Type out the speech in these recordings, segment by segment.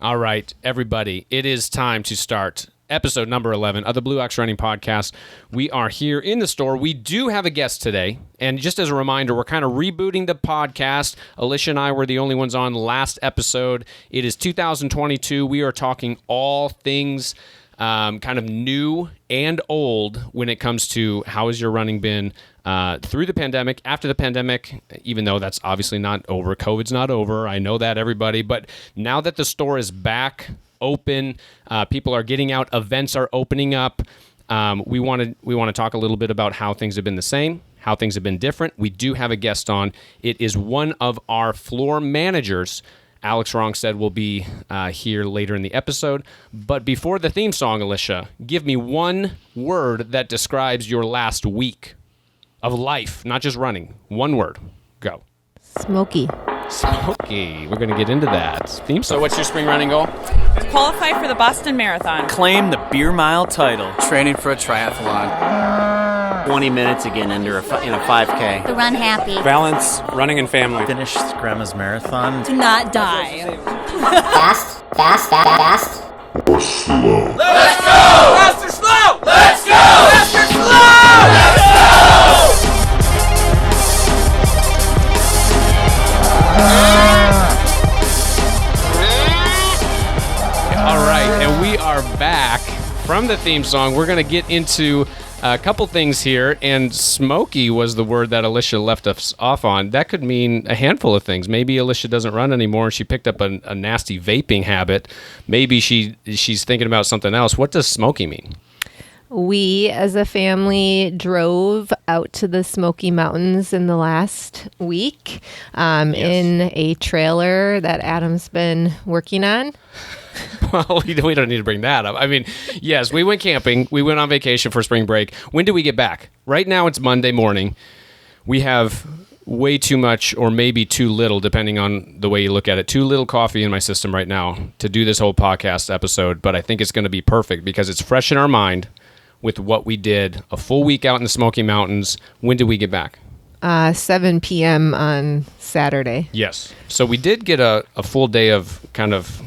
All right, everybody, it is time to start episode number 11 of the Blue Ox Running Podcast. We are here in the store. We do have a guest today, and just as a reminder, we're kind of rebooting the podcast. Alicia and I were the only ones on last episode. It is 2022. We are talking all things kind of new and old when it comes to how has your running been through the pandemic, after the pandemic, even though that's obviously not over. COVID's not over. I know that, everybody. But now that the store is back open, people are getting out, events are opening up. We want to talk a little bit about how things have been the same, how things have been different. We do have a guest on. It is one of our floor managers. Alex Rongstad will be here later in the episode. But before the theme song, Alicia, give me one word that describes your last week of life, not just running. One word. Go. Smoky. Smoky. We're going to get into that. Theme song. So what's your spring running goal? Qualify for the Boston Marathon. Claim the beer mile title. Training for a triathlon. 20 minutes again in a 5K. The run happy. Balance running and family. Finish Grandma's marathon. To not die. Fast. Or slow. Let's go! Fast or slow! Let's go! Fast or slow! Let's go! All right, and we are back from the theme song. We're going to get into a couple things here, and smoky was the word that Alicia left us off on. That could mean a handful of things. Maybe Alicia doesn't run anymore, and she picked up a nasty vaping habit. Maybe she's thinking about something else. What does smoky mean? We, as a family, drove out to the Smoky Mountains in the last week in a trailer that Adam's been working on. Well, we don't need to bring that up. I mean, yes, we went camping. We went on vacation for spring break. When did we get back? Right now, it's Monday morning. We have way too much, or maybe too little, depending on the way you look at it, too little coffee in my system right now to do this whole podcast episode. But I think it's going to be perfect because it's fresh in our mind with what we did a full week out in the Smoky Mountains. When did we get back? 7 p.m. on Saturday. Yes. So we did get a full day of kind of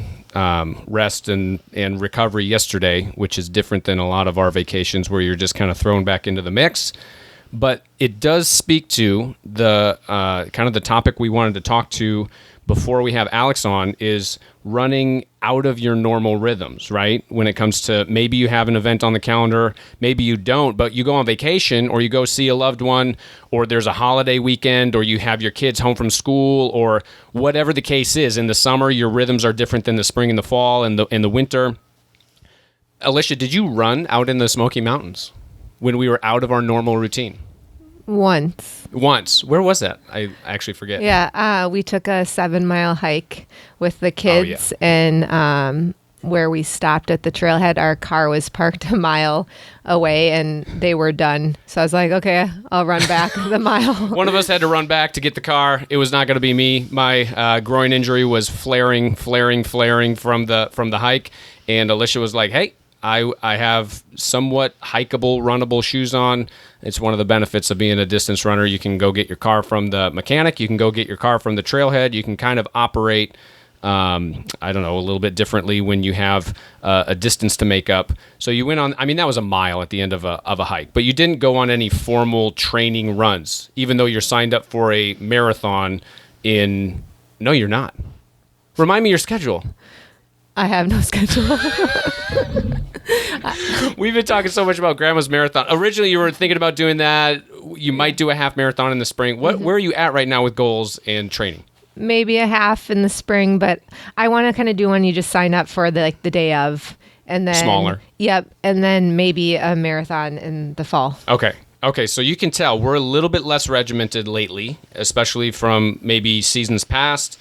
rest and recovery yesterday, which is different than a lot of our vacations where you're just kind of thrown back into the mix. But it does speak to the kind of the topic we wanted to talk to before we have Alex on is running out of your normal rhythms, right? When it comes to maybe you have an event on the calendar, maybe you don't, but you go on vacation or you go see a loved one or there's a holiday weekend or you have your kids home from school or whatever the case is. In the summer, your rhythms are different than the spring and the fall and the winter. Alicia, did you run out in the Smoky Mountains when we were out of our normal routine? Once. Where was that? I actually forget. Yeah, we took a 7-mile hike with the kids, and where we stopped at the trailhead, our car was parked a mile away, and they were done. So I was like, okay, I'll run back the mile. One of us had to run back to get the car. It was not going to be me. My groin injury was flaring from the hike, and Alicia was like, hey, I have somewhat hikeable, runnable shoes on. It's one of the benefits of being a distance runner. You can go get your car from the mechanic. You can go get your car from the trailhead. You can kind of operate, a little bit differently when you have a distance to make up. So you went on, that was a mile at the end of a hike, but you didn't go on any formal training runs, even though you're signed up for a marathon no, you're not. Remind me your schedule. I have no schedule. We've been talking so much about Grandma's Marathon. Originally, you were thinking about doing that. You might do a half marathon in the spring. Where are you at right now with goals and training? Maybe a half in the spring, but I want to kind of do one you just sign up for the day of. And then smaller. Yep. And then maybe a marathon in the fall. Okay, so you can tell we're a little bit less regimented lately, especially from maybe seasons past.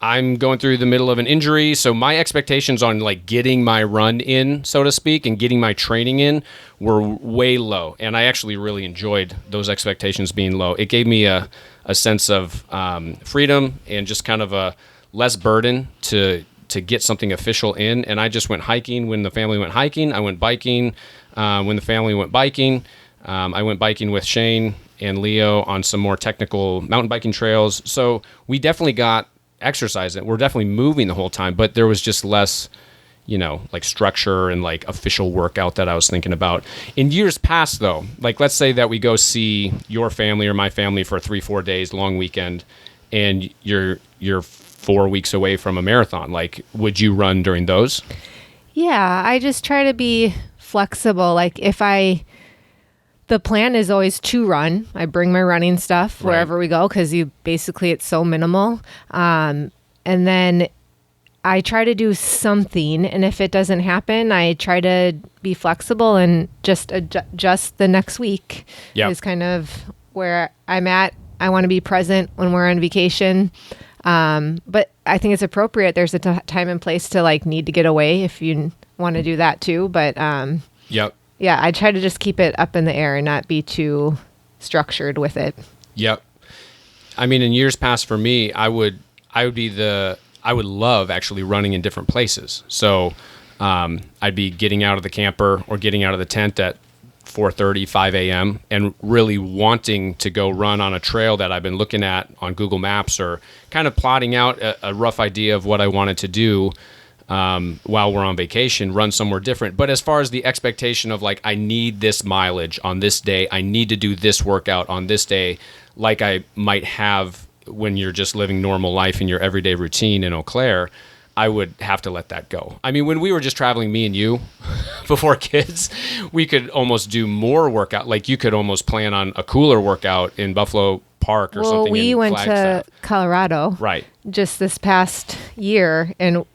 I'm going through the middle of an injury, so my expectations on getting my run in, so to speak, and getting my training in were way low. And I actually really enjoyed those expectations being low. It gave me a sense of freedom and just kind of a less burden to get something official in. And I just went hiking when the family went hiking. I went biking when the family went biking. I went biking with Shane and Leo on some more technical mountain biking trails. So we definitely got exercising. We're definitely moving the whole time, but there was just less, like structure and like official workout that I was thinking about. In years past, though, like let's say that we go see your family or my family for 3-4 days, long weekend, and you're 4 weeks away from a marathon. Like, would you run during those? Yeah, I just try to be flexible. Like the plan is always to run. I bring my running stuff wherever we go because it's so minimal. And then I try to do something. And if it doesn't happen, I try to be flexible and just adjust the next week is kind of where I'm at. I want to be present when we're on vacation. But I think it's appropriate. There's a time and place to like need to get away if you want to do that too. But yeah, I try to just keep it up in the air and not be too structured with it. Yep. I mean, in years past for me, I would love actually running in different places. So I'd be getting out of the camper or getting out of the tent at 4:30, 5 a.m. and really wanting to go run on a trail that I've been looking at on Google Maps or kind of plotting out a rough idea of what I wanted to do while we're on vacation, run somewhere different. But as far as the expectation of like, I need this mileage on this day, I need to do this workout on this day, like I might have when you're just living normal life in your everyday routine in Eau Claire, I would have to let that go. I mean, when we were just traveling, me and you, before kids, we could almost do more workout. Like you could almost plan on a cooler workout in Buffalo Park or something. Well, we went to Colorado just this past year, and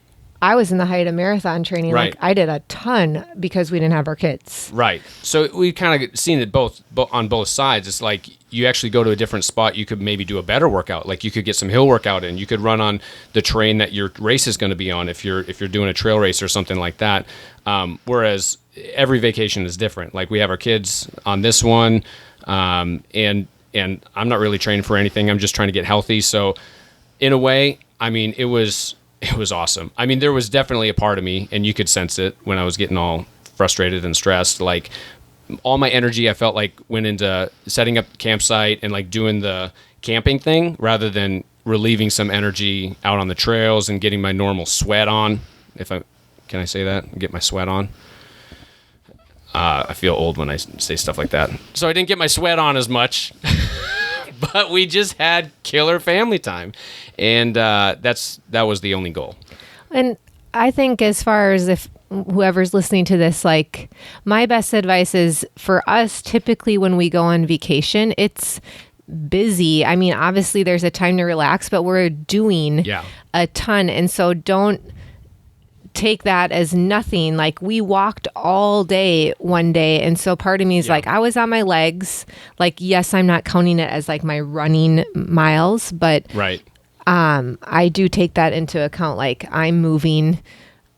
I was in the height of marathon training. Right. Like I did a ton because we didn't have our kids. Right. So we kind of seen it both on both sides. It's like you actually go to a different spot. You could maybe do a better workout. Like you could get some hill workout in. You could run on the terrain that your race is going to be on if you're doing a trail race or something like that. Whereas every vacation is different. Like we have our kids on this one, and I'm not really training for anything. I'm just trying to get healthy. So in a way, I mean, it was awesome. I mean, there was definitely a part of me, and you could sense it when I was getting all frustrated and stressed. Like all my energy, I felt like went into setting up the campsite and like doing the camping thing rather than relieving some energy out on the trails and getting my normal sweat on. Can I say that? Get my sweat on. I feel old when I say stuff like that. So I didn't get my sweat on as much. But we just had killer family time, and that was the only goal. And I think as far as if whoever's listening to this, like my best advice is for us, typically when we go on vacation, it's busy. I mean, obviously there's a time to relax, but we're doing a ton. And so don't take that as nothing. Like we walked all day one day, and so part of me is like I was on my legs. Like yes, I'm not counting it as like my running miles, but I do take that into account. Like I'm moving.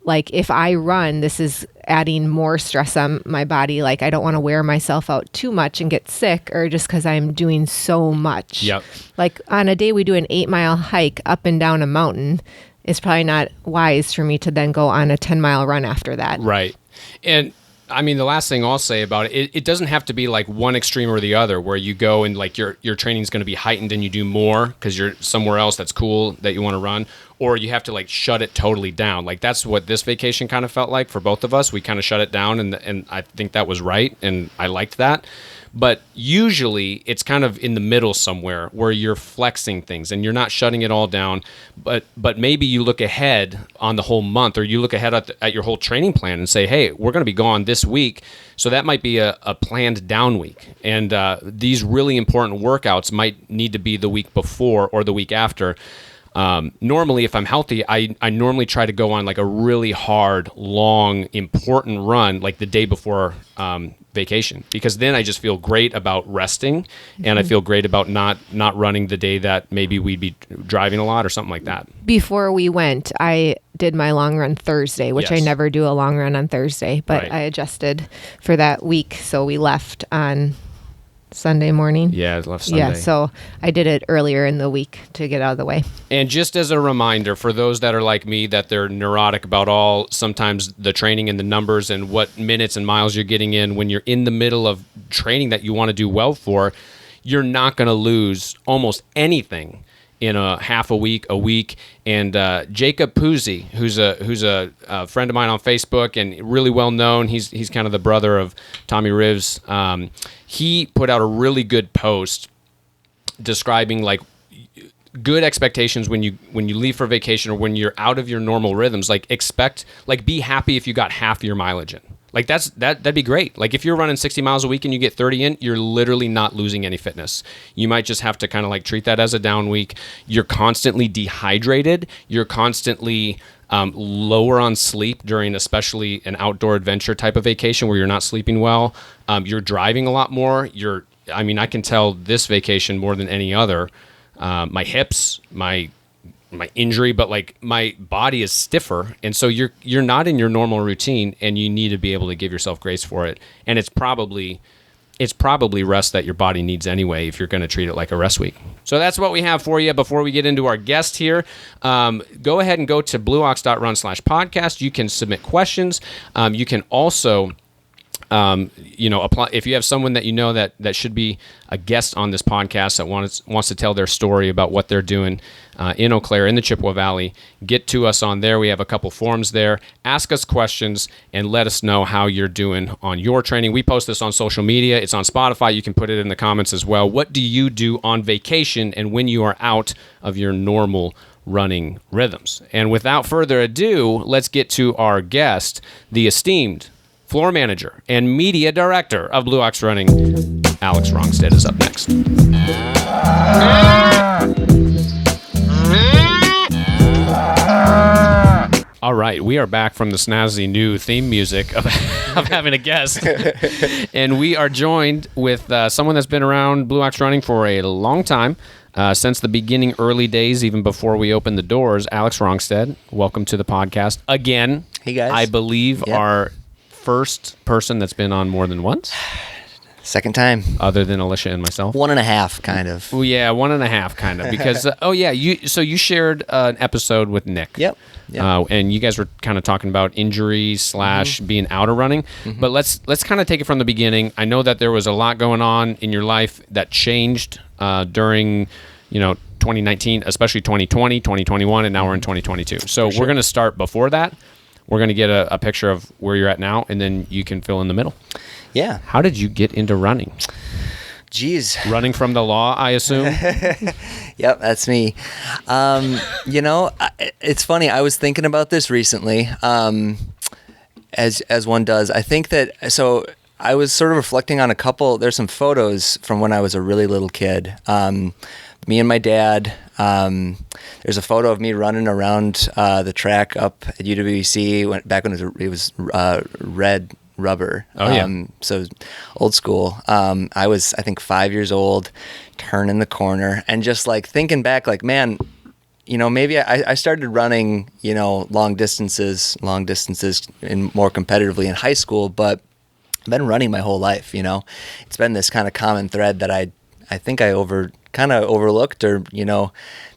Like if I run, this is adding more stress on my body. Like I don't want to wear myself out too much and get sick, or just because I'm doing so much. Like on a day we do an 8-mile hike up and down a mountain, it's probably not wise for me to then go on a 10-mile run after that. Right. And I mean, the last thing I'll say about it doesn't have to be like one extreme or the other where you go and like your training is going to be heightened and you do more because you're somewhere else that's cool that you want to run, or you have to like shut it totally down. Like that's what this vacation kind of felt like for both of us. We kind of shut it down, and I think that was right, and I liked that. But usually it's kind of in the middle somewhere where you're flexing things and you're not shutting it all down. But maybe you look ahead on the whole month, or you look ahead at your whole training plan and say, hey, we're going to be gone this week. So that might be a planned down week. And these really important workouts might need to be the week before or the week after. Normally, if I'm healthy, I normally try to go on like a really hard, long, important run like the day before vacation, because then I just feel great about resting, and I feel great about not running the day that maybe we'd be driving a lot or something like that. Before we went, I did my long run Thursday, which I never do a long run on Thursday, but I adjusted for that week. So we left on Sunday morning. Yeah, left Sunday. Yeah, so I did it earlier in the week to get out of the way. And just as a reminder for those that are like me, that they're neurotic about sometimes the training and the numbers and what minutes and miles you're getting in, when you're in the middle of training that you want to do well for, you're not going to lose almost anything in a half a week, and Jacob Puzzi, who's a friend of mine on Facebook and really well known. He's kind of the brother of Tommy Rivs. He put out a really good post describing like good expectations when you leave for vacation or when you're out of your normal rhythms. Like be happy if you got half your mileage in. Like that'd be great. Like if you're running 60 miles a week and you get 30 in, you're literally not losing any fitness. You might just have to kind of like treat that as a down week. You're constantly dehydrated. You're constantly lower on sleep during especially an outdoor adventure type of vacation where you're not sleeping well. You're driving a lot more. I can tell this vacation more than any other. My hips, my injury, but like my body is stiffer, and so you're not in your normal routine, and you need to be able to give yourself grace for it. And it's probably rest that your body needs anyway if you're going to treat it like a rest week. So that's what we have for you. Before we get into our guest here, go ahead and go to blueox.run/podcast. You can submit questions. You can also apply if you have someone that you know that should be a guest on this podcast that wants to tell their story about what they're doing in Eau Claire, in the Chippewa Valley. Get to us on there. We have a couple forms there. Ask us questions and let us know how you're doing on your training. We post this on social media. It's on Spotify. You can put it in the comments as well. What do you do on vacation and when you are out of your normal running rhythms? And without further ado, let's get to our guest, the esteemed floor manager and media director of Blue Ox Running, Alex Rongstad, is up next. All right, we are back from the snazzy new theme music of having a guest. And we are joined with someone that's been around Blue Ox Running for a long time, since the beginning, early days, even before we opened the doors. Alex Rongstad, welcome to the podcast again. Hey, guys. I believe our first person that's been on more than once. Second time. Other than Alicia and myself. 1.5, kind of. Well, yeah, 1.5, kind of. Because, you shared an episode with Nick. Yep. And you guys were kind of talking about injuries / being out of running. Mm-hmm. But let's kind of take it from the beginning. I know that there was a lot going on in your life that changed during, 2019, especially 2020, 2021, and now we're in 2022. So we're going to start before that. We're going to get a picture of where you're at now, and then you can fill in the middle. Yeah. How did you get into running? Jeez. Running from the law, I assume? Yep, that's me. It's funny. I was thinking about this recently, as one does. I think that, so I was sort of reflecting on there's some photos from when I was a really little kid. Me and my dad, there's a photo of me running around the track up at UWC back when it was red rubber. Oh, yeah. So old school. I was, I think, 5 years old, turning the corner, and just like thinking back, like, man, maybe I started running, long distances and more competitively in high school, but I've been running my whole life. It's been this kind of common thread that I think I kind of overlooked or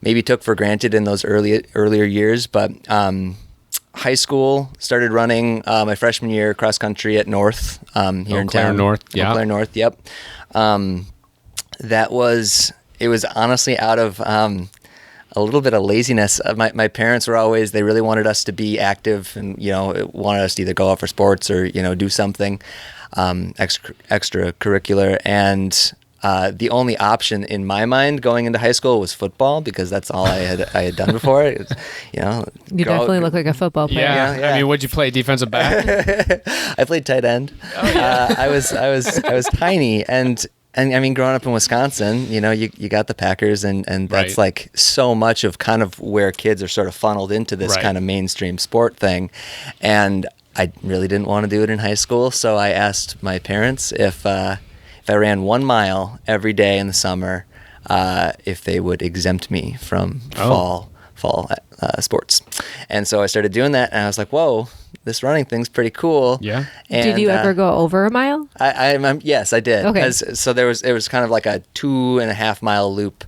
maybe took for granted in those earlier years. But high school, started running my freshman year cross country at North here in town. North, yeah. Eau Claire North, yep. It was honestly out of a little bit of laziness. My parents they really wanted us to be active and wanted us to either go out for sports or do something extracurricular. And the only option in my mind going into high school was football, because that's all I had done before. It was, you definitely look like a football player. Yeah. I mean, what'd you play? Defensive back? I played tight end. Oh, yeah. I was tiny, and I mean, growing up in Wisconsin, you got the Packers, and that's like so much of kind of where kids are sort of funneled into this kind of mainstream sport thing, and I really didn't want to do it in high school, so I asked my parents if I ran 1 mile every day in the summer, if they would exempt me from fall sports. And so I started doing that, and I was like, whoa, this running thing's pretty cool. Yeah. And, did you ever go over a mile? Yes, I did. Okay. So it was kind of like a 2.5 mile loop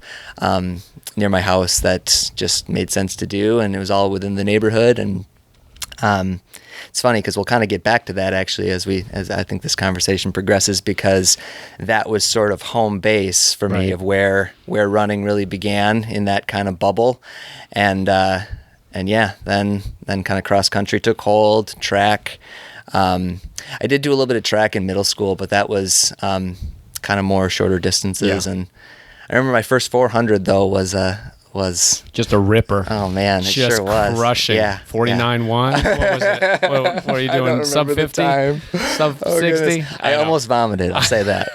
near my house that just made sense to do, and it was all within the neighborhood. And It's funny because we'll kind of get back to that actually as I think this conversation progresses, because that was sort of home base for me of where running really began, in that kind of bubble, and yeah, then kind of cross country took hold, track. I did do a little bit of track in middle school, but that was kind of more shorter distances, and I remember my first 400 though was just a ripper. Oh man, it just sure was. Crushing. Yeah, 49.1. What was it? What are you doing? Sub 50? Sub 60? I almost vomited. I'll say that.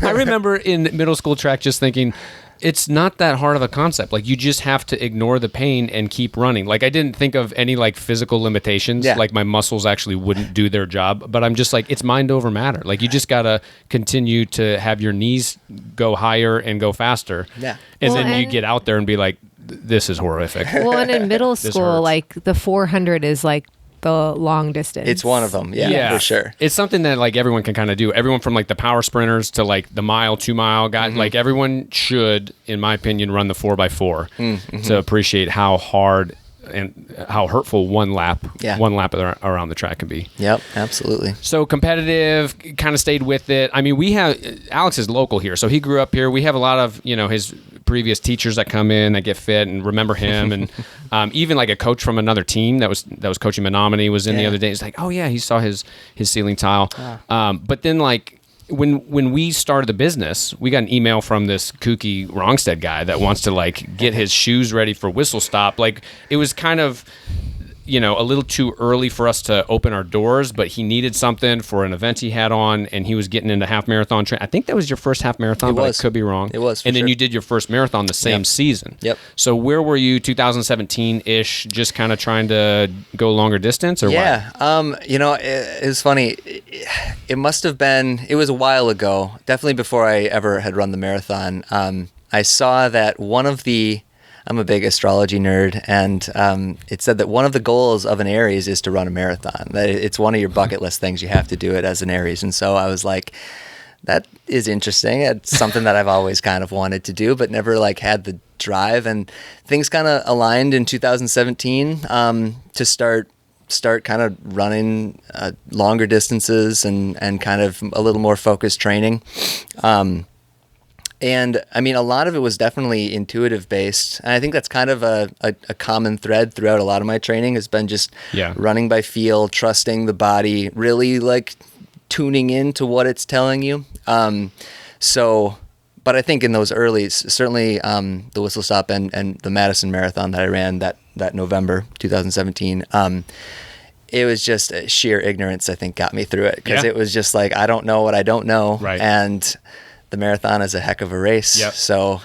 I remember in middle school track just thinking, it's not that hard of a concept. Like, you just have to ignore the pain and keep running. Like, I didn't think of any like physical limitations. Yeah. Like, my muscles actually wouldn't do their job. But I'm just like, it's mind over matter. Like, you just gotta continue to have your knees go higher and go faster. Yeah. And Well, then you and- get out there and be like, this is horrific. Well, and in middle This school, hurts. like the 400 is like the long distance. It's one of them. Yeah, for sure. It's something that like everyone can kind of do. Everyone from like the power sprinters to like the mile, 2 mile guy, like everyone should, in my opinion, run the 4x4 to appreciate how hard and how hurtful one lap around the track can be. Yep, absolutely. So competitive, kind of stayed with it. I mean, we have Alex is local here, so he grew up here. We have a lot of his previous teachers that come in that get fit and remember him, and even like a coach from another team that was coaching Menominee was in the other day. He's like, oh yeah, he saw his ceiling tile. But then like when we started the business, we got an email from this kooky Rongstad guy that wants to like get his shoes ready for whistle stop. Like, it was kind of a little too early for us to open our doors, but he needed something for an event he had on, and he was getting into half marathon training. I think that was your first half marathon, but I could be wrong. It was, and then sure. you did your first marathon the same season. Yep. So where were you, 2017-ish, just kind of trying to go longer distance, or what? Yeah. It was funny. It must have been, it was a while ago, definitely before I ever had run the marathon. I saw that I'm a big astrology nerd, and it said that one of the goals of an Aries is to run a marathon. That it's one of your bucket list things. You have to do it as an Aries. And so I was like, that is interesting. It's something that I've always kind of wanted to do, but never like had the drive. And things kind of aligned in 2017 to start kind of running longer distances and kind of a little more focused training. And I mean, a lot of it was definitely intuitive based. And I think that's kind of a common thread throughout a lot of my training has been just running by feel, trusting the body, really like tuning into what it's telling you. But I think in those early, certainly the Whistle Stop and the Madison Marathon that I ran that November 2017, it was just sheer ignorance, I think, got me through it. Because it was just like, I don't know what I don't know. Right. And the marathon is a heck of a race. Yep. So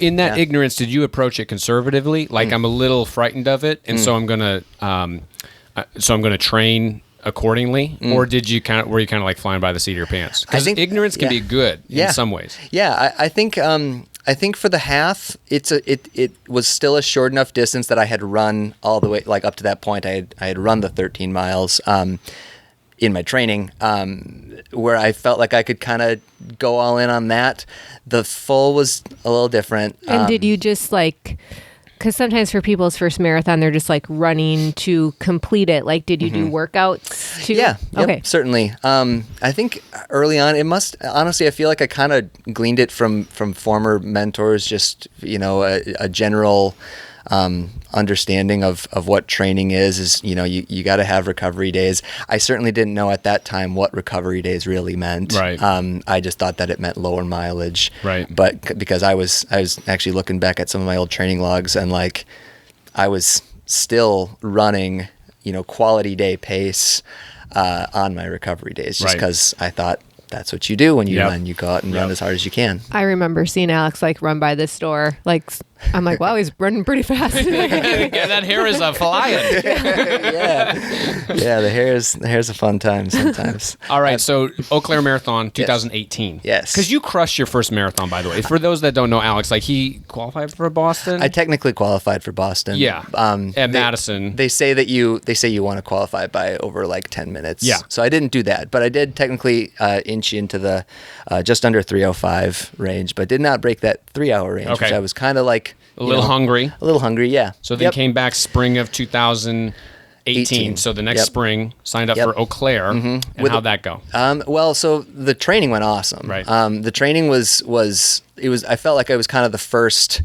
in that ignorance, did you approach it conservatively? Like, I'm a little frightened of it, and so I'm gonna train accordingly, or did you were you kind of like flying by the seat of your pants? Because ignorance can be good in some ways. Yeah, I think for the half, it was still a short enough distance that I had run all the way, like up to that point. I had run the 13 miles in my training, where I felt like I could kind of go all in on that. The full was a little different. And did you just like, because sometimes for people's first marathon, they're just like running to complete it. Like, did you do workouts too? Yeah. Okay. Yep, certainly. I think early on, honestly, I feel like I kind of gleaned it from former mentors, just, a general understanding of what training is you got to have recovery days. I certainly didn't know at that time what recovery days really meant. Right. I just thought that it meant lower mileage. Right. But because I was actually looking back at some of my old training logs, and like I was still running, quality day pace on my recovery days, just because I thought that's what you do when you run. You go out and run as hard as you can. I remember seeing Alex like run by this store. Like, I'm like, wow, he's running pretty fast. Yeah, that hair is a flying. Yeah, the hair's a fun time sometimes. All right, so Eau Claire Marathon 2018. Yes. Because you crushed your first marathon, by the way. For those that don't know Alex, like, he qualified for Boston. I technically qualified for Boston. Yeah. At Madison. They say you want to qualify by over like 10 minutes. Yeah. So I didn't do that, but I did technically inch into the just under 3:05 range, but did not break that 3-hour range, which I was kind of like a little hungry. A little hungry, yeah. So then came back spring of 2018. 18. So the next Yep. spring, signed up Yep. for Eau Claire. And how'd that go? Well, so the training went awesome. Right. The training was I felt like I was kind of the first,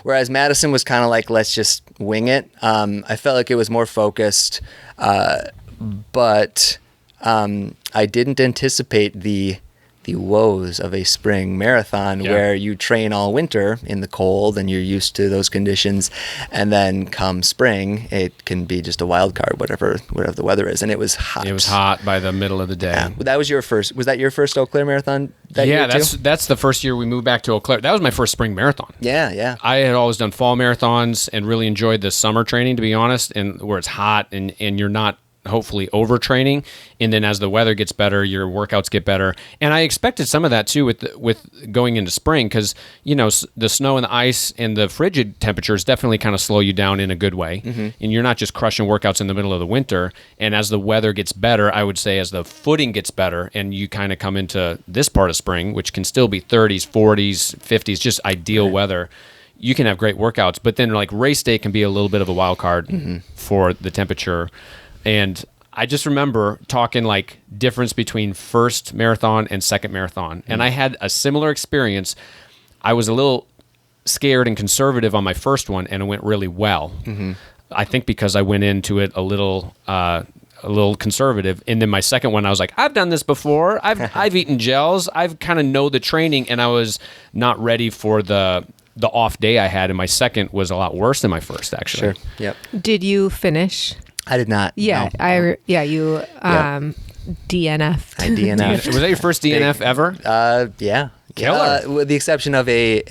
whereas Madison was kind of like, let's just wing it. I felt like it was more focused, but I didn't anticipate the woes of a spring marathon where you train all winter in the cold and you're used to those conditions, and then come spring it can be just a wild card, whatever the weather is. And it was hot. It was hot by the middle of the day. Yeah. Was that your first Eau Claire marathon that year too? that's the first year we moved back to Eau Claire. That was my first spring marathon. Yeah. I had always done fall marathons and really enjoyed the summer training, to be honest, and where it's hot and you're not hopefully overtraining, and then as the weather gets better, your workouts get better. And I expected some of that too with going into spring, because the snow and the ice and the frigid temperatures definitely kind of slow you down in a good way, and you're not just crushing workouts in the middle of the winter. And as the weather gets better, I would say as the footing gets better, and you kind of come into this part of spring, which can still be 30s, 40s, 50s, just ideal weather. You can have great workouts, but then like race day can be a little bit of a wild card for the temperature. And I just remember talking like difference between first marathon and second marathon. And I had a similar experience. I was a little scared and conservative on my first one, and it went really well. I think because I went into it a little conservative. And then my second one, I was like, I've done this before. I've eaten gels. I've kind of know the training, and I was not ready for the off day I had. And my second was a lot worse than my first, actually. Sure. Yep. Did you finish? I did not. Yeah, no. You DNF'd. I DNF'd. Was that your first DNF ever? Yeah. Killer. With the exception of a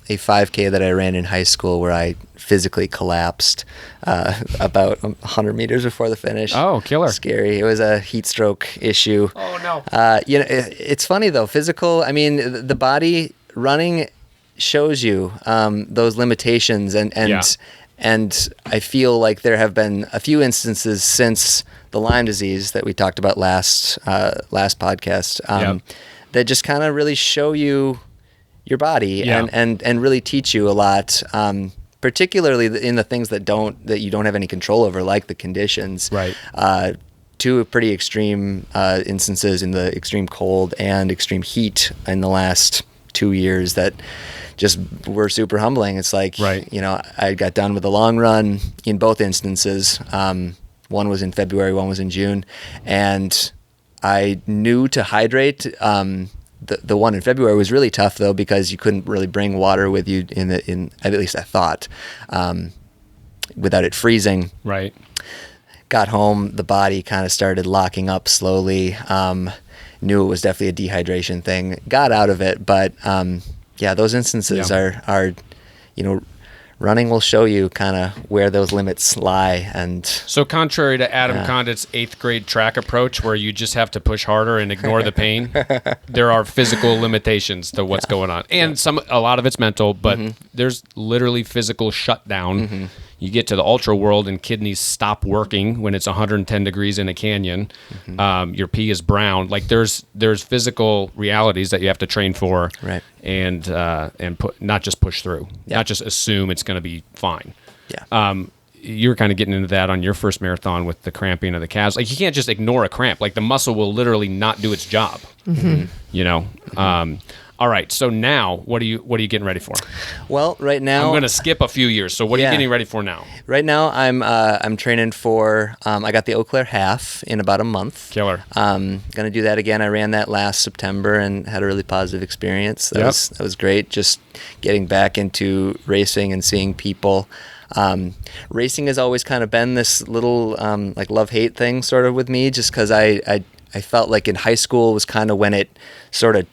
5K that I ran in high school where I physically collapsed about 100 meters before the finish. Oh, killer. Scary. It was a heat stroke issue. Oh, no. It's funny, though. Physical, I mean, the body running shows you those limitations, and I feel like there have been a few instances since the Lyme disease that we talked about last podcast that just kind of really show you your body and really teach you a lot, particularly in the things that you don't have any control over, like the conditions. Right. Two pretty extreme instances in the extreme cold and extreme heat in the last 2 years that just were super humbling. It's like, I got done with the long run in both instances. One was in February, one was in June. And I knew to hydrate. The one in February was really tough, though, because you couldn't really bring water with you at least I thought, without it freezing. Right. Got home, the body kind of started locking up slowly. Knew it was definitely a dehydration thing. Got out of it, but those instances are running will show you kind of where those limits lie. And so contrary to Adam Condit's 8th grade track approach, where you just have to push harder and ignore the pain, there are physical limitations to what's going on. And a lot of it's mental, but there's literally physical shutdown. You get to the ultra world and kidneys stop working when it's 110 degrees in a canyon. Your pee is brown. Like there's physical realities that you have to train for, right? And not just push through, not just assume it's going to be fine. Yeah. You were kind of getting into that on your first marathon with the cramping of the calves. Like you can't just ignore a cramp. Like the muscle will literally not do its job. All right. So now, what are you getting ready for? Well, right now I'm going to skip a few years. So what are you getting ready for now? Right now, I'm training for. I got the Eau Claire half in about a month. Killer. Going to do that again. I ran that last September and had a really positive experience. That was great. Just getting back into racing and seeing people. Racing has always kind of been this little like love-hate thing sort of with me, just because I felt like in high school was kind of when it sort of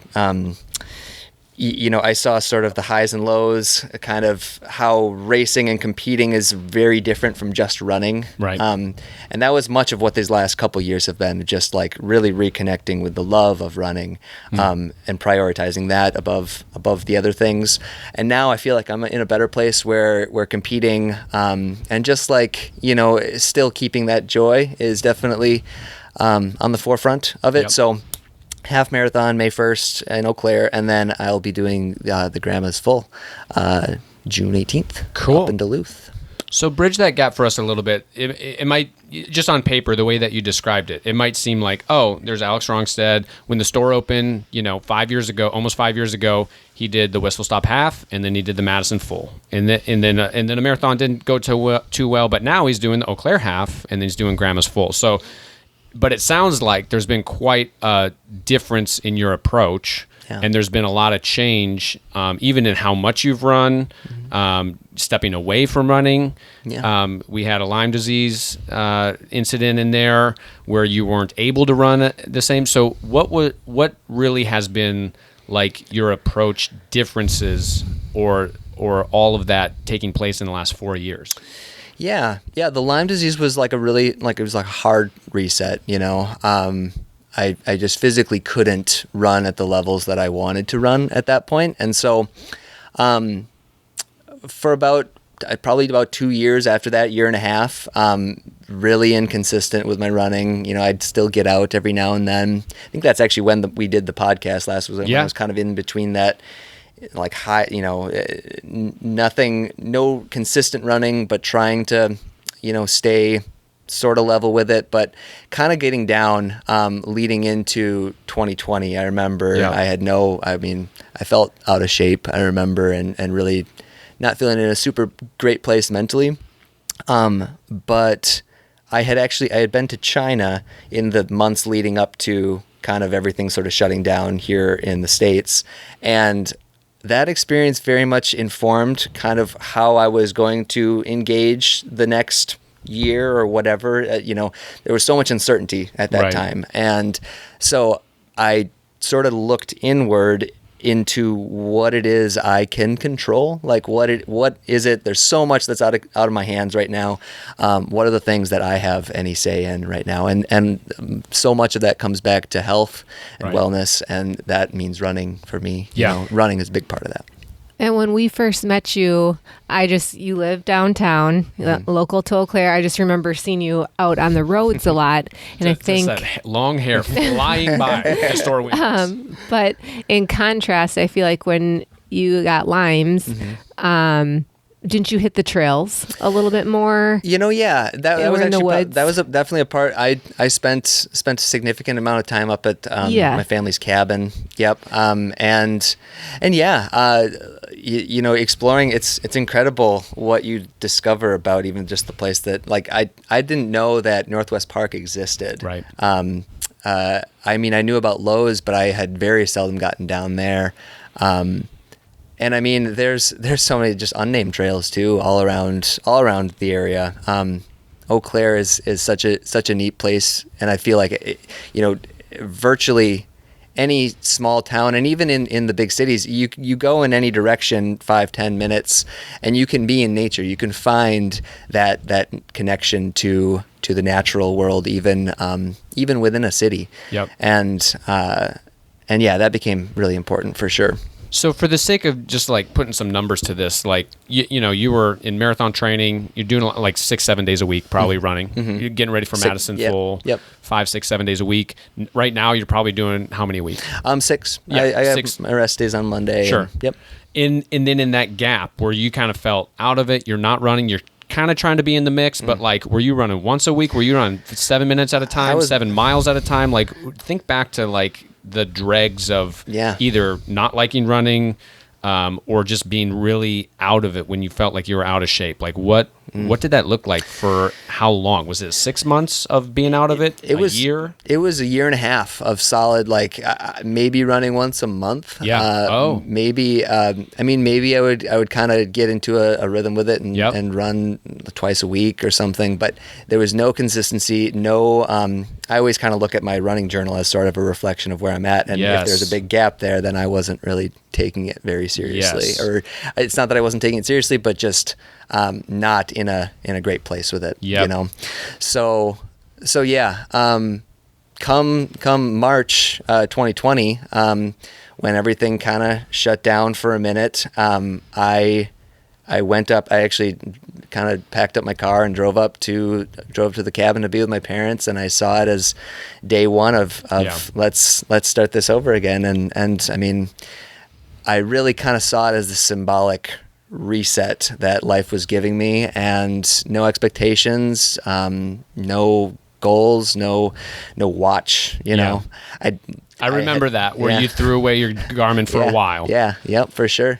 I saw sort of the highs and lows, kind of how racing and competing is very different from just running. Right. And that was much of what these last couple of years have been, just like really reconnecting with the love of running, and prioritizing that above the other things. And now I feel like I'm in a better place where competing, and just like, still keeping that joy is definitely on the forefront of it. Yep. So half marathon May 1st in Eau Claire, and then I'll be doing the Grandma's Full June 18th Cool. up in Duluth. So bridge that gap for us a little bit. It might, just on paper, the way that you described it, it might seem like, oh, there's Alex Rongstad. When the store opened, 5 years ago, almost 5 years ago, he did the Whistle Stop half, and then he did the Madison full, and then a marathon didn't go too well, but now he's doing the Eau Claire half, and then he's doing Grandma's full. So, but it sounds like there's been quite a difference in your approach. Yeah. And there's been a lot of change, even in how much you've run, stepping away from running. Yeah. We had a Lyme disease incident in there where you weren't able to run the same. So what really has been like your approach differences or all of that taking place in the last 4 years? Yeah. The Lyme disease was like it was like a hard reset, I just physically couldn't run at the levels that I wanted to run at that point. And so for probably about 2 years after that, year and a half, really inconsistent with my running. I'd still get out every now and then. I think that's actually when we did the podcast last, when I was kind of in between that, like high, no consistent running, but trying to, stay sort of level with it, but kind of getting down leading into 2020. I remember I felt out of shape, I remember, and really not feeling in a super great place mentally. But I had been to China in the months leading up to kind of everything sort of shutting down here in the States. And that experience very much informed kind of how I was going to engage the next year or whatever. There was so much uncertainty at that time, and so I sort of looked inward into what it is I can control. Like what is it? There's so much that's out of my hands right now. What are the things that I have any say in right now? And so much of that comes back to health and wellness, and that means running for me. Running is a big part of that. And when we first met you, you live downtown, local to Eau Claire. I just remember seeing you out on the roads a lot. And I think that long hair flying by the store windows. But in contrast, I feel like when you got Lyme's, didn't you hit the trails a little bit more? Yeah, that was actually that was definitely a part. I spent a significant amount of time up at my family's cabin. Yep. Exploring. It's incredible what you discover about even just the place that I didn't know that Northwest Park existed. Right. I knew about Lowe's, but I had very seldom gotten down there. And there's so many just unnamed trails too, all around the area. Eau Claire is such a neat place, and I feel like virtually any small town, and even in the big cities, you go in any direction 5-10 minutes, and you can be in nature. You can find that connection to the natural world, even within a city. Yep. And that became really important for sure. So for the sake of just like putting some numbers to this, like, you were in marathon training, you're doing like 6-7 days a week, probably running. Mm-hmm. You're getting ready for Madison full. Yep. 5, 6, 7 days a week. Right now, you're probably doing how many a week? 6. Yeah, I have 6. My rest days on Monday. Sure. Yep. And then in that gap where you kind of felt out of it, you're not running, you're kind of trying to be in the mix, but like, were you running once a week? Were you running 7 minutes at a time, 7 miles at a time? Like, think back to like the dregs of either not liking running, or just being really out of it when you felt like you were out of shape. Like what did that look like for how long? Was it 6 months of being out of it? It was a year? It was a year and a half of solid, like maybe running once a month. Yeah. Maybe maybe I would kind of get into a rhythm with it and run twice a week or something. But there was no consistency. No. I always kind of look at my running journal as sort of a reflection of where I'm at, and if there's a big gap there, then I wasn't really taking it very seriously. Yes. Or it's not that I wasn't taking it seriously, but just not in a great place with it. Yep. So come March 2020, when everything kind of shut down for a minute, I went up. I actually kind of packed up my car and drove to the cabin to be with my parents, and I saw it as day one of let's start this over again. And I mean, I really kind of saw it as the symbolic reset that life was giving me, and no expectations, no goals, no watch, you know. I remember that where you threw away your Garmin for a while. Yep, for sure.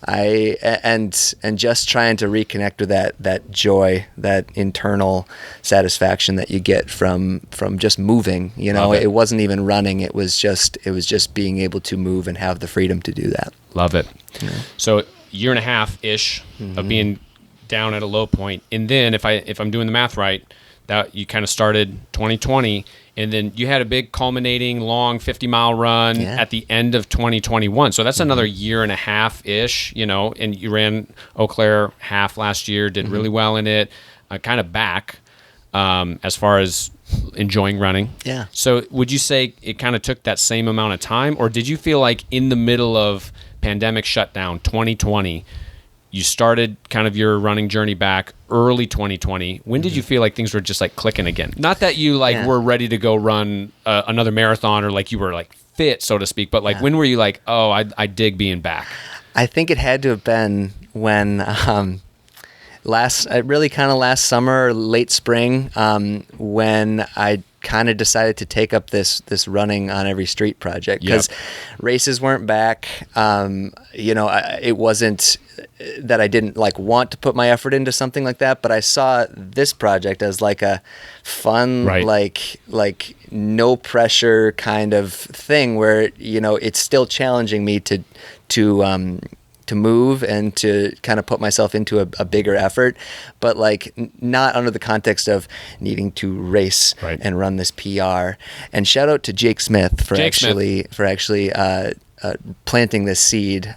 And just trying to reconnect with that joy, that internal satisfaction that you get from just moving. You know, it wasn't even running. It was just being able to move and have the freedom to do that. Love it. Yeah. So year and a half ish of being down at a low point, and then if I'm doing the math right, that you kind of started 2020. And then you had a big culminating long 50-mile run at the end of 2021. So that's another year and a half-ish, you know, and you ran Eau Claire half last year, did really well in it, kind of back as far as enjoying running. Yeah. So would you say it kind of took that same amount of time, or did you feel like in the middle of pandemic shutdown, 2020, you started kind of your running journey back early 2020. When did you feel like things were just like clicking again? Not that you were ready to go run another marathon, or like you were like fit, so to speak, but like when were you like, oh, I dig being back? I think it had to have been when last summer, or late spring, when I kind of decided to take up this running on every street project, because races weren't back. It wasn't that I didn't want to put my effort into something like that, but I saw this project as like a fun, like no pressure kind of thing where, it's still challenging me to move and to kind of put myself into a bigger effort, but not under the context of needing to race and run this PR. And shout out to Jake Smith for actually planting this seed.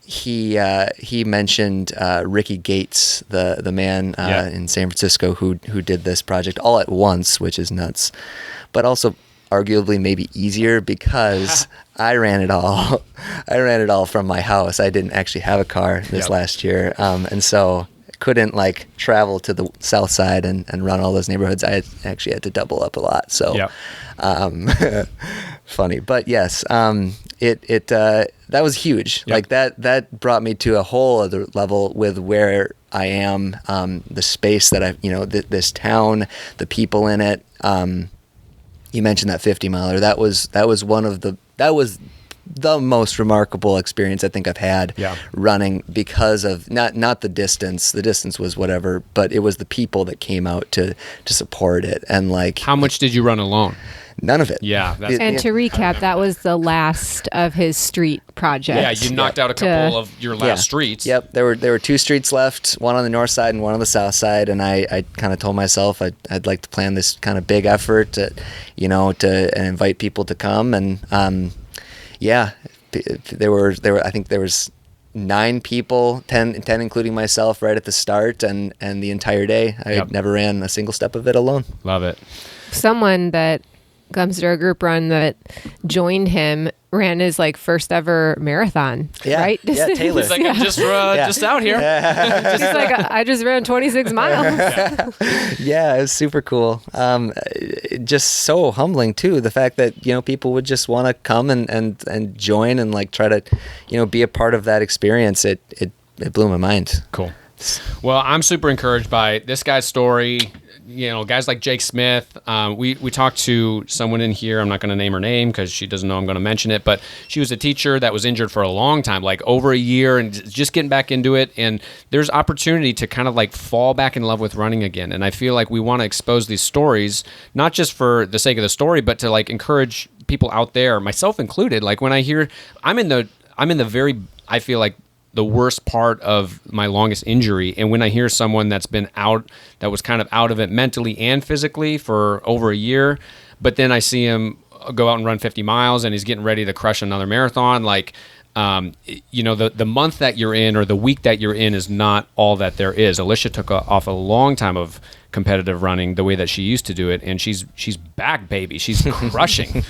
He mentioned Ricky Gates, the man in San Francisco who did this project all at once, which is nuts, but also arguably maybe easier because I ran it all. I ran it all from my house. I didn't actually have a car this last year, and so couldn't travel to the south side and run all those neighborhoods. I actually had to double up a lot. So funny, but yes, that was huge. That brought me to a whole other level with where I am, the space that this town, the people in it. You mentioned that 50-miler. That was the most remarkable experience I think I've had running, because of not the distance. The distance was whatever, but it was the people that came out to support it. And how much did you run alone? None of it. Yeah. And to recap, that was the last of his street project. Yeah, you knocked out a couple of your last streets. Yep, there were 2 streets left, one on the north side and one on the south side, and I kind of told myself I'd like to plan this kind of big effort to invite people to come, and there were I think there was 9 people, 10 including myself, right at the start, and the entire day I never ran a single step of it alone. Love it. Someone that comes to our group run that joined him ran his first ever marathon, right? Yeah, Taylor. He's like, I'm just out here. He's like, I just ran 26 miles. Yeah, it was super cool. Just so humbling too, the fact that people would just want to come and join and try to be a part of that experience. It blew my mind. Cool. Well, I'm super encouraged by this guy's story. Guys like Jake Smith. We talked to someone in here. I'm not going to name her name because she doesn't know I'm going to mention it. But she was a teacher that was injured for a long time, over a year, and just getting back into it. And there's opportunity to kind of fall back in love with running again. And I feel like we want to expose these stories, not just for the sake of the story, but to encourage people out there, myself included. When I hear, I'm in the very, I feel like, the worst part of my longest injury. And when I hear someone that's been out, that was kind of out of it mentally and physically for over a year, but then I see him go out and run 50 miles and he's getting ready to crush another marathon. The month that you're in or the week that you're in is not all that there is. Alicia took off a long time of competitive running the way that she used to do it, and she's back, baby. She's crushing.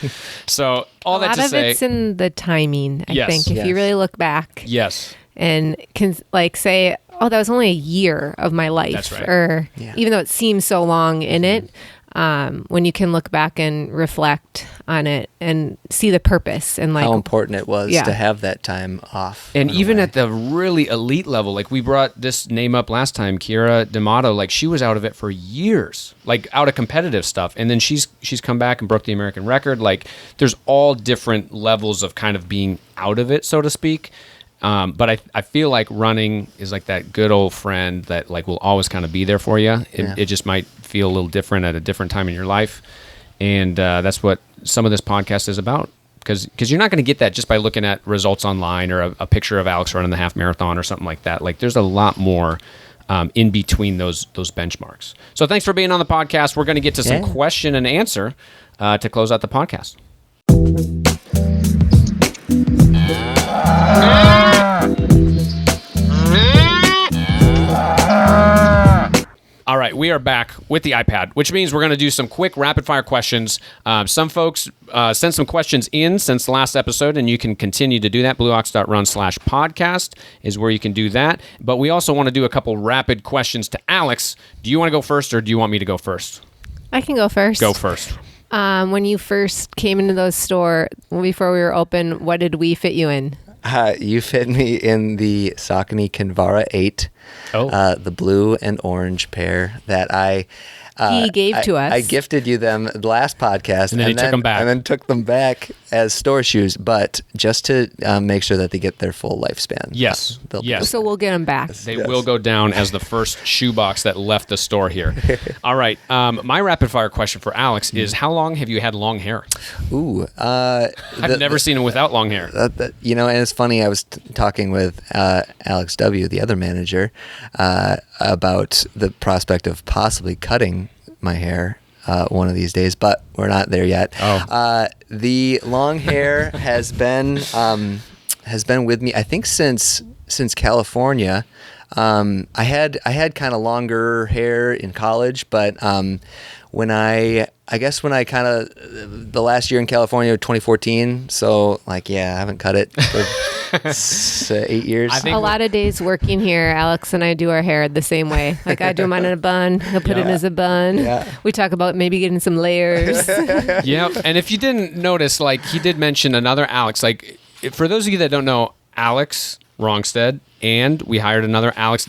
So all that to say, a lot of it's in the timing, I think, if you really look back. Yes. And can say, oh, that was only a year of my life. That's right. Or even though it seems so long in it, when you can look back and reflect on it and see the purpose and like how important it was Yeah. to have that time off. And in a even way. at the really elite level, like we brought this name up last time, Kira D'Amato, like she was out of it for years, like out of competitive stuff. And then she's come back and broke the American record. Like there's all different levels of kind of being out of it, so to speak. But I feel like running is like that good old friend that like will always kind of be there for you. It just might feel a little different at a different time in your life. And that's what some of this podcast is about. Because you're not going to get that just by looking at results online or a picture of Alex running the half marathon or something like that. Like there's a lot more in between those benchmarks. So thanks for being on the podcast. We're going to get to some question and answer to close out the podcast. All right, we are back with the iPad, which means we're going to do some quick rapid-fire questions. Some folks sent some questions in since the last episode, and you can continue to do that. blueox.run/podcast is where you can do that. But we also want to do a couple rapid questions to Alex. Do you want to go first, or do you want me to go first? I can go first. Go first. When you first came into those store before we were open, what did we fit you in? You fit me in the Saucony Kinvara 8, the blue and orange pair that he gave to us. I gifted you them the last podcast, and then took them back, and then took them back as store shoes, but just to make sure that they get their full lifespan. Yes, yes. So we'll get them back. They will go down as the first shoebox that left the store here. All right. My rapid fire question for Alex is: how long have you had long hair? Ooh, I've never seen him without long hair. And it's funny. I was talking with Alex W., the other manager, about the prospect of possibly cutting my hair one of these days, but we're not there yet. The long hair has been with me, I think, since California. I had kind of longer hair in college, but when I kind of the last year in California, 2014. So I haven't cut it for 8 years. I think a lot of days working here, Alex and I do our hair the same way. Like I do mine in a bun. He'll put it as a bun. Yeah. We talk about maybe getting some layers. Yeah. And if you didn't notice, like he did mention another Alex. Like for those of you that don't know, Alex Rongstad, and we hired another Alex.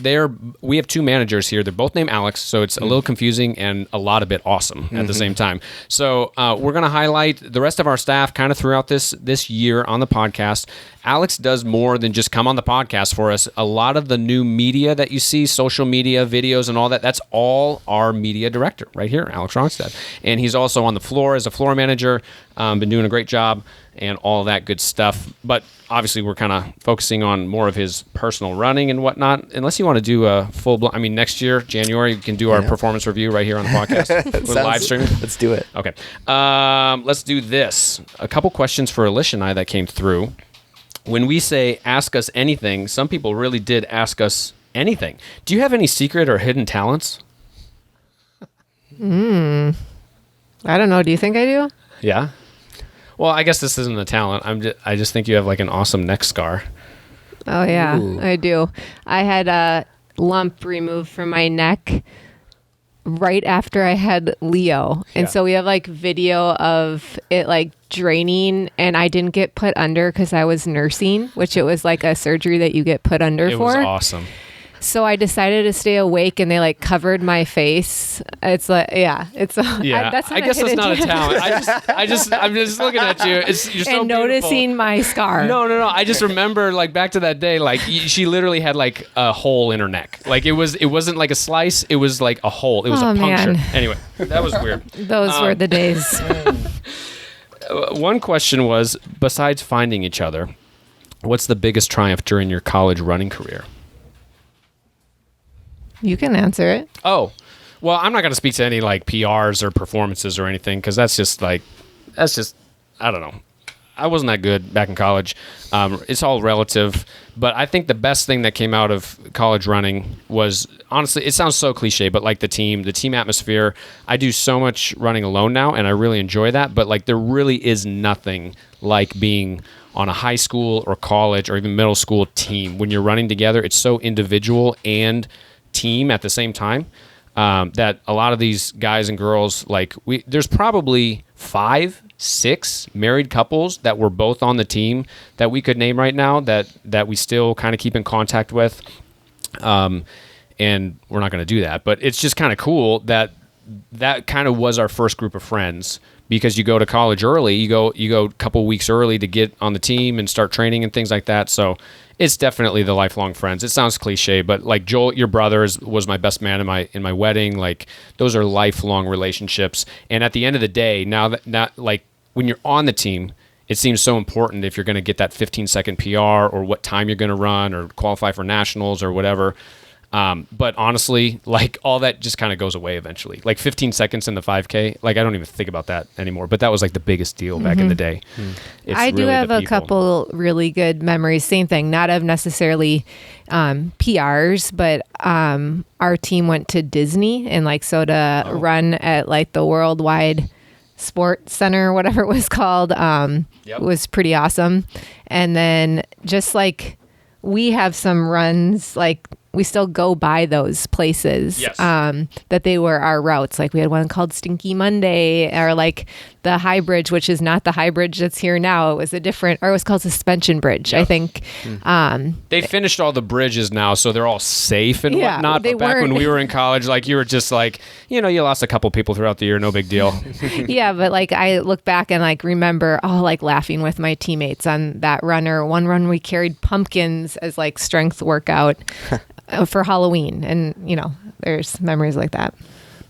We have two managers here. They're both named Alex, so it's a little confusing and a lot of it awesome at the same time. So we're going to highlight the rest of our staff kind of throughout this year on the podcast. Alex does more than just come on the podcast for us. A lot of the new media that you see, social media, videos, and all that, that's all our media director right here, Alex Rongstad. And he's also on the floor as a floor manager, been doing a great job and all that good stuff. But obviously we're kind of focusing on more of his personal running and whatnot. Unless you want to do a full-blown, next year, January, we can do our performance review right here on the podcast. We're live streaming. Let's do it. Okay. Let's do this. A couple questions for Alicia and I that came through. When we say ask us anything, some people really did ask us anything. Do you have any secret or hidden talents? I don't know. Do you think I do? Yeah. Well, I guess this isn't a talent. I just think you have like an awesome neck scar. Oh yeah, Ooh. I do. I had a lump removed from my neck right after I had Leo. And so we have like video of it like draining, and I didn't get put under because I was nursing, which it was like a surgery that you get put under It for. was awesome. So I decided to stay awake, and they like covered my face. It's like, that's I guess that's not a talent. I'm just looking at you. You're so and noticing my scar. No. I just remember like back to that day, like she literally had like a hole in her neck. Like it wasn't like a slice. It was like a hole. It was a puncture. Man. Anyway, that was weird. Those were the days. One question was, besides finding each other, what's the biggest triumph during your college running career? You can answer it. Oh, well, I'm not going to speak to any like PRs or performances or anything because that's just I don't know. I wasn't that good back in college. It's all relative, but I think the best thing that came out of college running was, honestly, it sounds so cliche, but like the team atmosphere. I do so much running alone now, and I really enjoy that, but like there really is nothing like being on a high school or college or even middle school team. When you're running together, it's so individual and team at the same time. that a lot of these guys and girls, like there's probably 5, 6 married couples that were both on the team that we could name right now that we still kind of keep in contact with. And we're not going to do that, but it's just kind of cool that kind of was our first group of friends, because you go to college early, you go a couple weeks early to get on the team and start training and things like that. So it's definitely the lifelong friends. It sounds cliche, but like Joel, your brother was my best man in my wedding. Like those are lifelong relationships. And at the end of the day, not like when you're on the team, it seems so important if you're going to get that 15-second PR or what time you're going to run or qualify for nationals or whatever. But honestly, like all that just kind of goes away eventually. Like 15 seconds in the 5K, like I don't even think about that anymore. But that was like the biggest deal back in the day. I do have a couple really good memories. Same thing, not of necessarily PRs, but our team went to Disney, and like so to run at like the Worldwide Sports Center, whatever it was called, was pretty awesome. And then just like we have some runs, like we still go by those places, that they were our routes. Like we had one called Stinky Monday, or like the High Bridge, which is not the High Bridge that's here now. It was it was called Suspension Bridge, I think. They finished all the bridges now, so they're all safe and whatnot. But back when we were in college, like you were just like, you lost a couple people throughout the year, no big deal. Yeah, but like I look back and like remember, like laughing with my teammates on that run. Or one run we carried pumpkins as like strength workout for Halloween, and there's memories like that.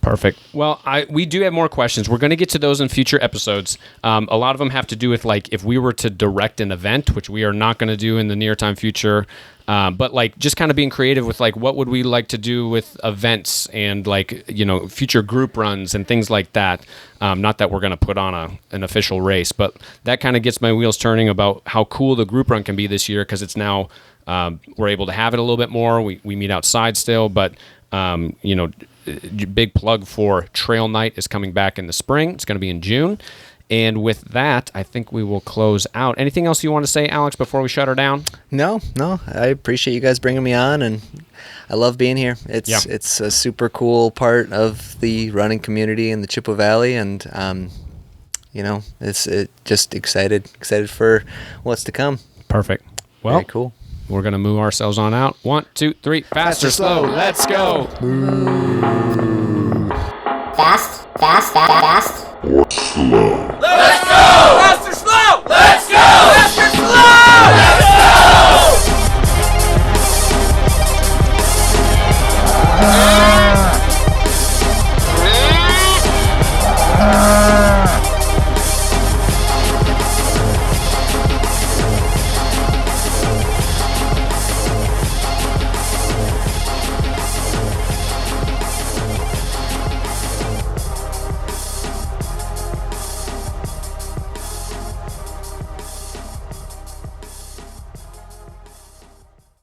Perfect. Well, we do have more questions. We're going to get to those in future episodes. A lot of them have to do with like if we were to direct an event, which we are not going to do in the near time future. But like just kind of being creative with like what would we like to do with events and like future group runs and things like that. Not that we're going to put on an official race, but that kind of gets my wheels turning about how cool the group run can be this year, because it's now we're able to have it a little bit more. We meet outside still, but big plug for Trail Night is coming back in the spring. It's going to be in June. And with that, I think we will close out. Anything else you want to say, Alex, before we shut her down? No. I appreciate you guys bringing me on, and I love being here. It's a super cool part of the running community in the Chippewa Valley, and it's just excited for what's to come. Perfect. Well, very cool. We're going to move ourselves on out. 1, 2, 3. Faster, slow. Let's go. Fast.